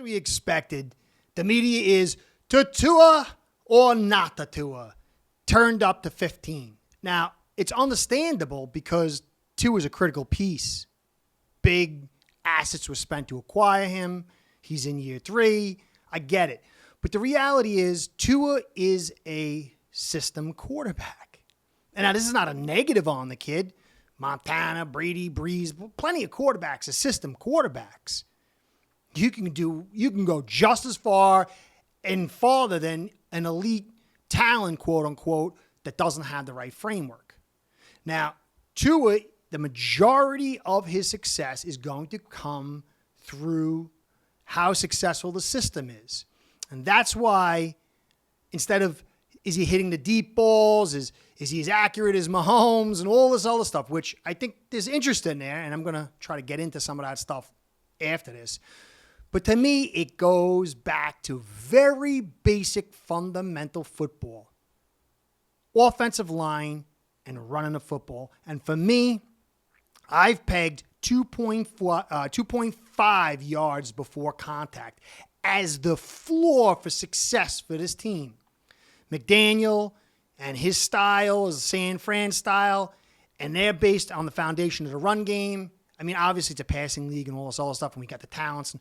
we expected, the media is Tua or not Tua, turned up to 15. Now, it's understandable because Tua is a critical piece. Big assets were spent to acquire him. He's in year 3. I get it. But the reality is Tua is a system quarterback. And now this is not a negative on the kid. Montana, Brady, Breeze, plenty of quarterbacks are system quarterbacks. You can go just as far and farther than an elite talent, quote unquote, that doesn't have the right framework. Now, Tua, the majority of his success is going to come through how successful the system is. And that's why instead of, is he hitting the deep balls? Is he as accurate as Mahomes and all this other stuff, which I think there's interest in there. And I'm going to try to get into some of that stuff after this. But to me, it goes back to very basic fundamental football. Offensive line and running the football. And for me, I've pegged 2.5 yards before contact as the floor for success for this team. McDaniel and his style is San Fran style, and they're based on the foundation of the run game. I mean, obviously it's a passing league and all this other stuff, and we got the talents.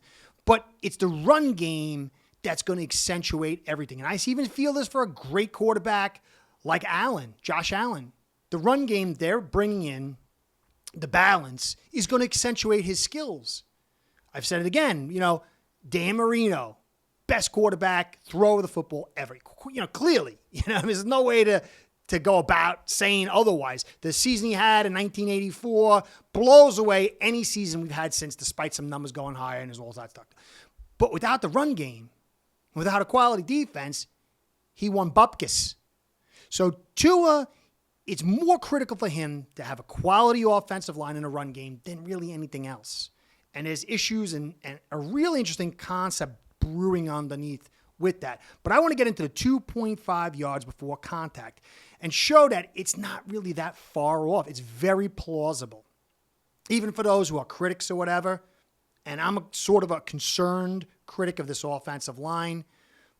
But it's the run game that's going to accentuate everything. And I even feel this for a great quarterback like Allen, Josh Allen. The run game they're bringing in, the balance, is going to accentuate his skills. I've said it again, Dan Marino, best quarterback, throw the football ever. Clearly, there's no way to go about saying otherwise. The season he had in 1984 blows away any season we've had since, despite some numbers going higher and all that stuff. But without the run game, without a quality defense, he won bupkis. So Tua, it's more critical for him to have a quality offensive line in a run game than really anything else. And there's issues and a really interesting concept brewing underneath with that. But I want to get into the 2.5 yards before contact and show that it's not really that far off. It's very plausible. Even for those who are critics or whatever, and I'm sort of a concerned critic of this offensive line,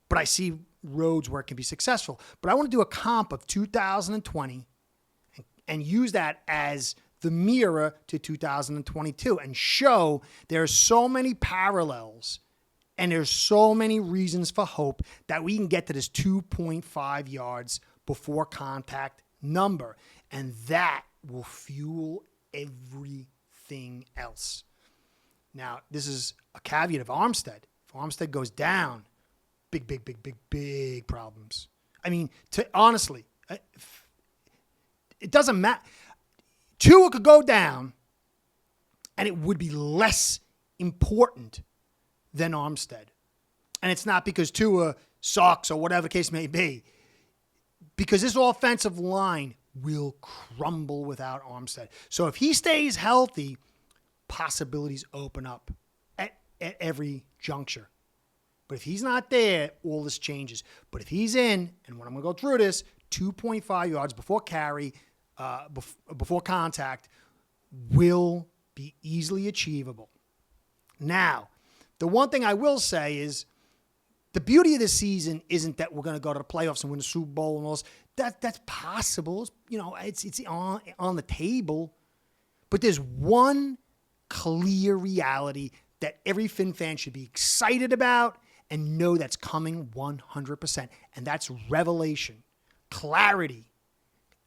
but I see roads where it can be successful. But I want to do a comp of 2020 and use that as the mirror to 2022 and show there are so many parallels and there's so many reasons for hope that we can get to this 2.5 yards before contact number. And that will fuel everything else. Now, this is a caveat of Armstead. If Armstead goes down, big problems. I mean, honestly, it doesn't matter. Tua could go down, and it would be less important than Armstead. And it's not because Tua sucks or whatever the case may be. Because this offensive line will crumble without Armstead. So if he stays healthy, possibilities open up at every juncture. But if he's not there, all this changes. But if he's in, and when I'm going to go through this, 2.5 yards before carry, before contact, will be easily achievable. Now, the one thing I will say is the beauty of this season isn't that we're going to go to the playoffs and win the Super Bowl and all this. That's possible. It's on the table. But there's one clear reality that every Fin fan should be excited about and know that's coming 100%. And that's revelation, clarity,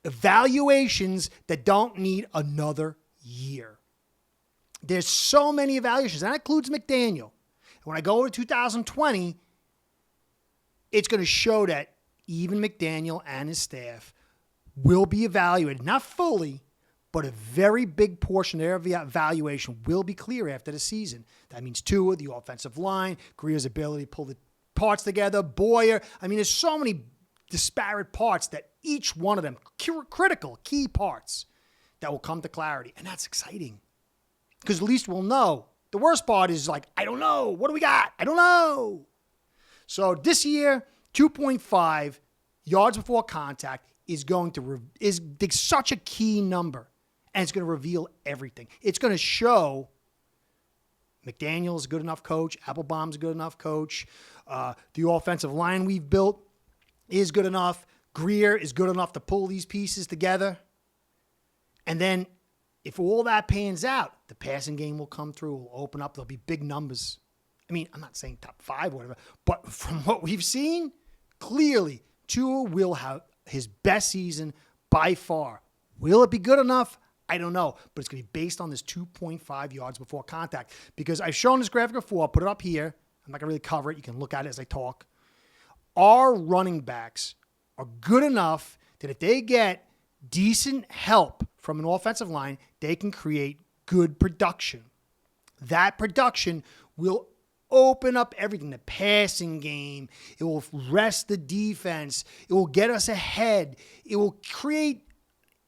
evaluations that don't need another year. There's so many evaluations. That includes McDaniel. When I go to 2020, it's going to show that even McDaniel and his staff will be evaluated, not fully, but a very big portion of their evaluation will be clear after the season. That means Tua, the offensive line, Greer's ability to pull the parts together, Boyer. I mean, there's so many disparate parts that each one of them, critical, key parts, that will come to clarity. And that's exciting because at least we'll know. The worst part is like, I don't know. What do we got? I don't know. So this year, 2.5 yards before contact is such a key number, and it's going to reveal everything. It's going to show McDaniel's a good enough coach. Applebaum's a good enough coach. The offensive line we've built is good enough. Greer is good enough to pull these pieces together. And then if all that pans out, the passing game will come through, will open up. There'll be big numbers. I mean, I'm not saying top 5 or whatever, but from what we've seen, clearly Tua will have his best season by far. Will it be good enough? I don't know, but it's going to be based on this 2.5 yards before contact, because I've shown this graphic before. I'll put it up here. I'm not going to really cover it. You can look at it as I talk. Our running backs are good enough that if they get decent help from an offensive line, they can create good production. That production will open up everything, the passing game. It will rest the defense. It will get us ahead. It will create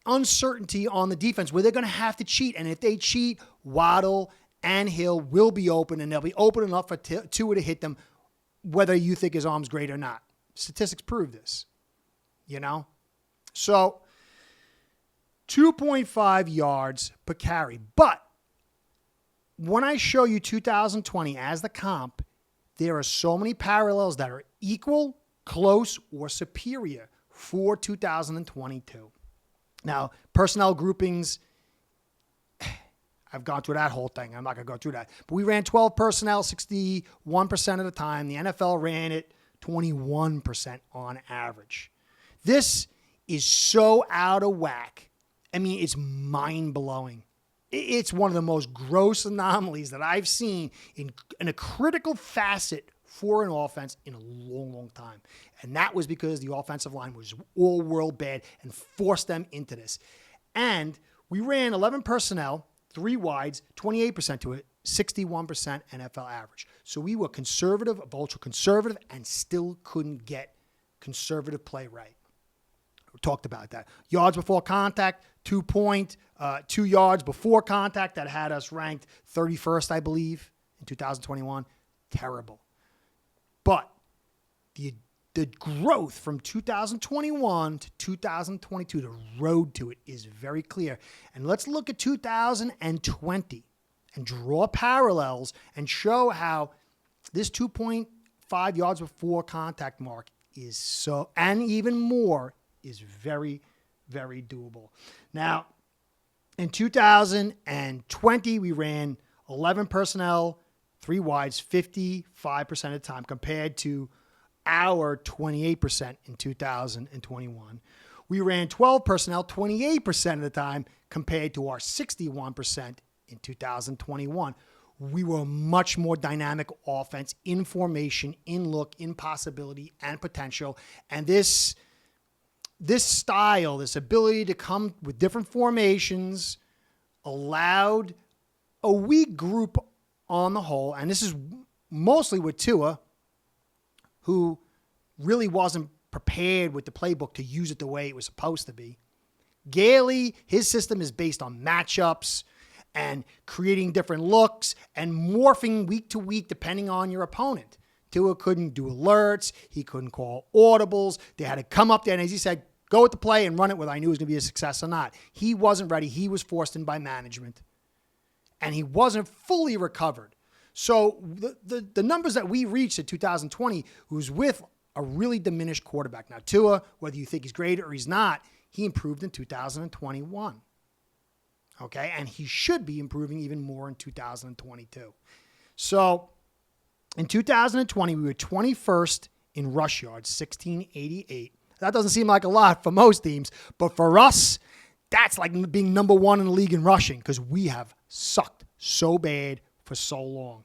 uncertainty on the defense where they're going to have to cheat. And if they cheat, Waddle and Hill will be open, and they'll be open enough for Tua to hit them, whether you think his arm's great or not. Statistics prove this, you know? So 2.5 yards per carry. But when I show you 2020 as the comp, there are so many parallels that are equal, close, or superior for 2022. Now, personnel groupings, I've gone through that whole thing. I'm not going to go through that. But we ran 12 personnel 61% of the time. The NFL ran it 21% on average. This is so out of whack. I mean, it's mind-blowing. It's one of the most gross anomalies that I've seen in a critical facet for an offense in a long, long time. And that was because the offensive line was all-world bad and forced them into this. And we ran 11 personnel, 3 wides, 28% to it, 61% NFL average. So we were conservative, ultra-conservative, and still couldn't get conservative play right. We talked about that. Yards before contact, 2 yards before contact. That had us ranked 31st, I believe, in 2021. Terrible. But the growth from 2021 to 2022, the road to it is very clear. And let's look at 2020 and draw parallels and show how this 2.5 yards before contact mark is so, and even more, is very, very doable. Now, in 2020, we ran 11 personnel, 3 wides, 55% of the time, compared to our 28% in 2021. We ran 12 personnel 28% of the time, compared to our 61% in 2021. We were a much more dynamic offense in formation, in look, in possibility, and potential. And this style, this ability to come with different formations, allowed a weak group on the whole, and this is mostly with Tua, who really wasn't prepared with the playbook to use it the way it was supposed to be. Gailey, his system is based on matchups and creating different looks and morphing week to week depending on your opponent. Tua couldn't do alerts. He couldn't call audibles. They had to come up there and, as he said, go with the play and run it whether I knew it was going to be a success or not. He wasn't ready. He was forced in by management. And he wasn't fully recovered. So the numbers that we reached in 2020 was with a really diminished quarterback. Now, Tua, whether you think he's great or he's not, he improved in 2021. Okay? And he should be improving even more in 2022. So in 2020, we were 21st in rush yards, 1688. That doesn't seem like a lot for most teams, but for us, that's like being number 1 in the league in rushing because we have sucked so bad for so long.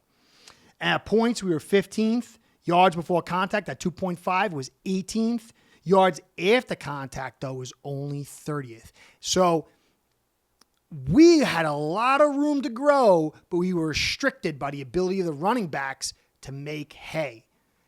At points, we were 15th. Yards before contact at 2.5 was 18th. Yards after contact, though, was only 30th. So we had a lot of room to grow, but we were restricted by the ability of the running backs to make hay.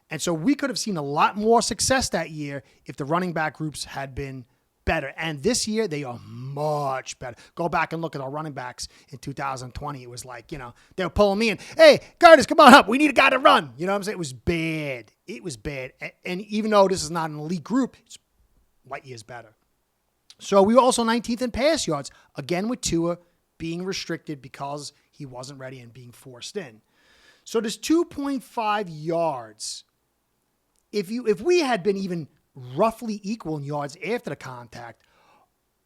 And so we could have seen a lot more success that year if the running back groups had been better. And this year, they are much better. Go back and look at our running backs in 2020. It was like, they were pulling me in. Hey, Curtis, come on up. We need a guy to run. You know what I'm saying? It was bad. It was bad. And even though this is not an elite group, it's light years better. So we were also 19th in pass yards, again with Tua being restricted because he wasn't ready and being forced in. So there's 2.5 yards. If we had been even roughly equal in yards after the contact,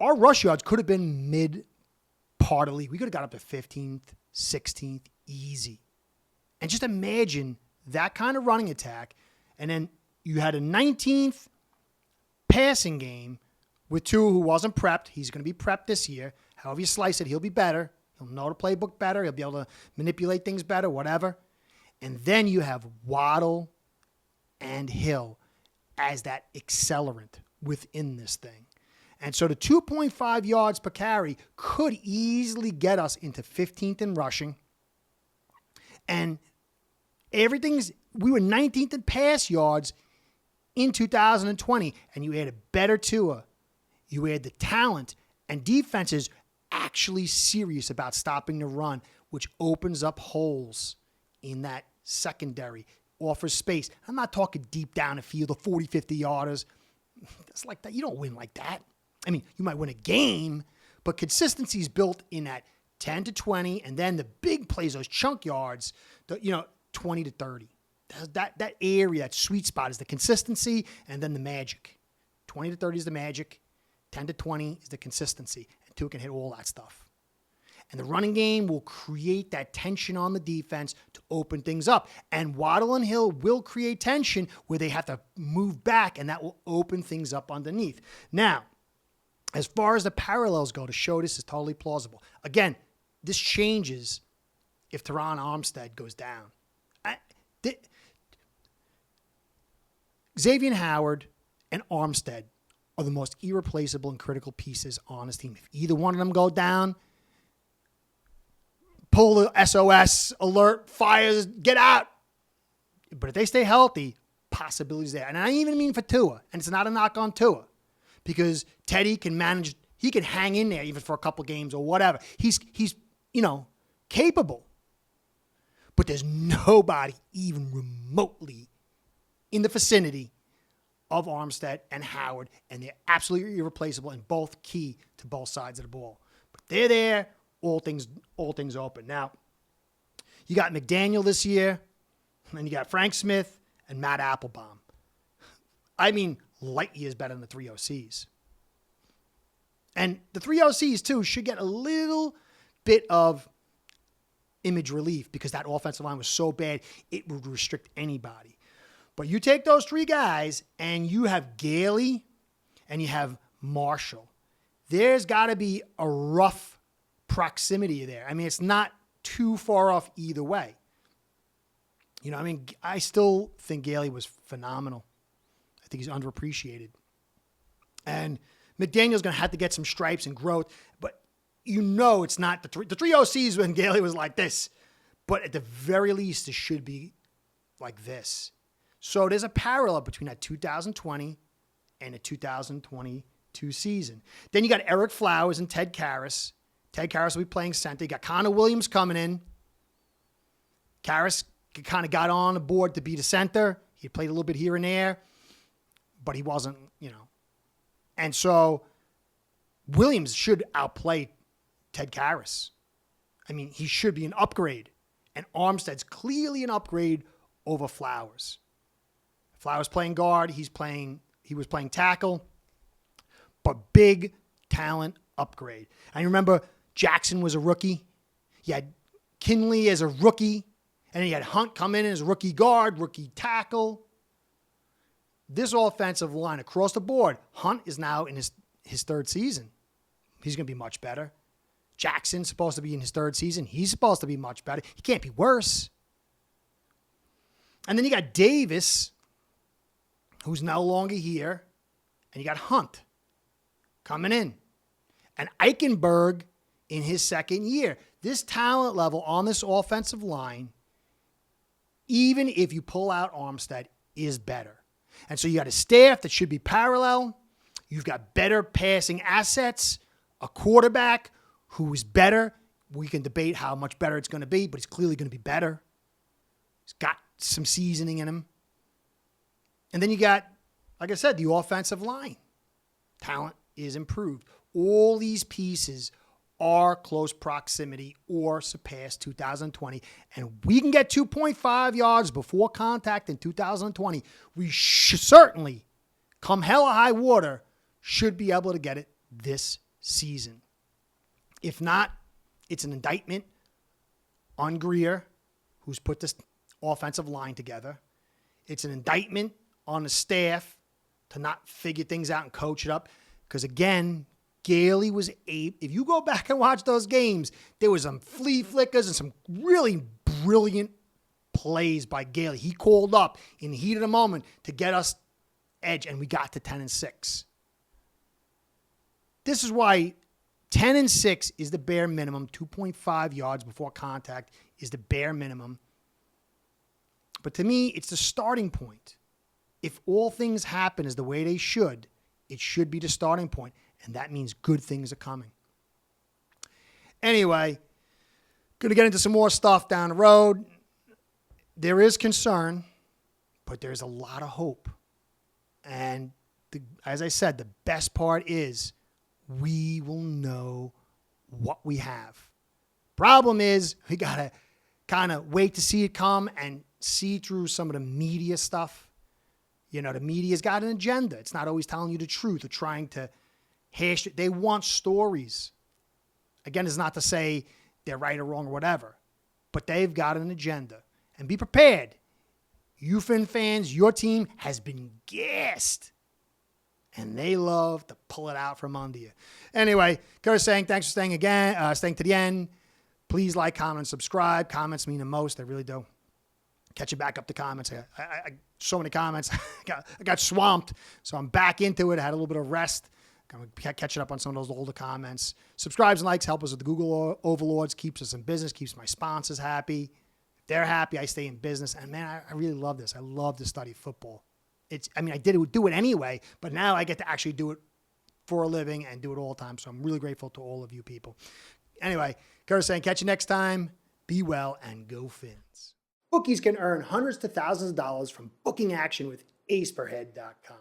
our rush yards could have been mid-part of the league. We could have got up to 15th, 16th, easy. And just imagine that kind of running attack, and then you had a 19th passing game with Tua, who wasn't prepped. He's going to be prepped this year. However you slice it, he'll be better. He'll know the playbook better. He'll be able to manipulate things better, whatever. And then you have Waddle and Hill as that accelerant within this thing. And so the 2.5 yards per carry could easily get us into 15th in rushing. And we were 19th in pass yards in 2020, and you had a better Tua. You had the talent, and defenses actually serious about stopping the run, which opens up holes in that secondary, offers space. I'm not talking deep down the field, the 40, 50 yarders. It's like that. You don't win like that. I mean, you might win a game, but consistency is built in that 10 to 20, and then the big plays, those chunk yards, 20 to 30. That area, that sweet spot is the consistency and then the magic. 20 to 30 is the magic. 10 to 20 is the consistency. And Tua can hit all that stuff. And the running game will create that tension on the defense to open things up. And Waddle and Hill will create tension where they have to move back, and that will open things up underneath. Now, as far as the parallels go to show this is totally plausible. Again, this changes if Teron Armstead goes down. Xavier Howard and Armstead are the most irreplaceable and critical pieces on this team. If either one of them go down, pull the SOS alert, fires, get out. But if they stay healthy, possibilities there. And I even mean for Tua. And it's not a knock on Tua, because Teddy can manage. He can hang in there even for a couple games or whatever. He's capable. But there's nobody even remotely in the vicinity of Armstead and Howard, and they're absolutely irreplaceable and both key to both sides of the ball. But they're there, all things open. Now, you got McDaniel this year, and you got Frank Smith and Matt Applebaum. I mean, light years better than the 3 OCs. And the 3 OCs, too, should get a little bit of image relief because that offensive line was so bad, it would restrict anybody. But you take those 3 guys and you have Gailey and you have Marshall. There's got to be a rough proximity there. I mean, it's not too far off either way. I still think Gailey was phenomenal. I think he's underappreciated. And McDaniel's going to have to get some stripes and growth, but it's not the 3 OCs when Gailey was like this. But at the very least, it should be like this. So there's a parallel between that 2020 and the 2022 season. Then you got Eric Flowers and Ted Karras. Ted Karras will be playing center. You got Connor Williams coming in. Karras kind of got on the board to be the center. He played a little bit here and there, but he wasn't, And so Williams should outplay Ted Karras. I mean, he should be an upgrade. And Armstead's clearly an upgrade over Flowers. Flowers playing guard. He was playing tackle. But big talent upgrade. And you remember Jackson was a rookie. You had Kinley as a rookie. And then you had Hunt come in as rookie guard, rookie tackle. This offensive line across the board, Hunt is now in his 3rd season. He's going to be much better. Jackson's supposed to be in his 3rd season. He's supposed to be much better. He can't be worse. And then you got Davis, who's no longer here. And you got Hunt coming in. And Eichenberg in his 2nd year. This talent level on this offensive line, even if you pull out Armstead, is better. And so you got a staff that should be parallel. You've got better passing assets, a quarterback who is better. We can debate how much better it's going to be, but it's clearly going to be better. He's got some seasoning in him. And then you got, like I said, the offensive line. Talent is improved. All these pieces or close proximity or surpass 2020. And we can get 2.5 yards before contact in 2020. We certainly, come hell or high water, should be able to get it this season. If not, it's an indictment on Greer, who's put this offensive line together. It's an indictment on the staff to not figure things out and coach it up. Because again, Gailey was if you go back and watch those games, there was some flea flickers and some really brilliant plays by Gailey. He called up in the heat of the moment to get us edge, and we got to 10-6. This is why 10-6 is the bare minimum. 2.5 yards before contact is the bare minimum. But to me, it's the starting point. If all things happen as the way they should, it should be the starting point, and that means good things are coming. Anyway, going to get into some more stuff down the road. There is concern, but there's a lot of hope. And as I said, the best part is we will know what we have. Problem is, we got to kind of wait to see it come and see through some of the media stuff. You know, the media's got an agenda. It's not always telling you the truth or trying to hash it. They want stories. Again, it's not to say they're right or wrong or whatever, but they've got an agenda. And be prepared. You fans, your team has been gassed. And they love to pull it out from under you. Anyway, Curtis saying, thanks for staying to the end. Please like, comment, and subscribe. Comments mean the most. They really do. Catch you back up to comments. I so many comments. I got swamped. So I'm back into it. I had a little bit of rest. I'm catching up on some of those older comments. Subscribes and likes help us with the Google overlords. Keeps us in business. Keeps my sponsors happy. If they're happy, I stay in business. And man, I really love this. I love to study football. I do it anyway, but now I get to actually do it for a living and do it all the time. So I'm really grateful to all of you people. Anyway, Curtis saying, catch you next time. Be well and go Fins. Bookies can earn hundreds to thousands of dollars from booking action with aceperhead.com.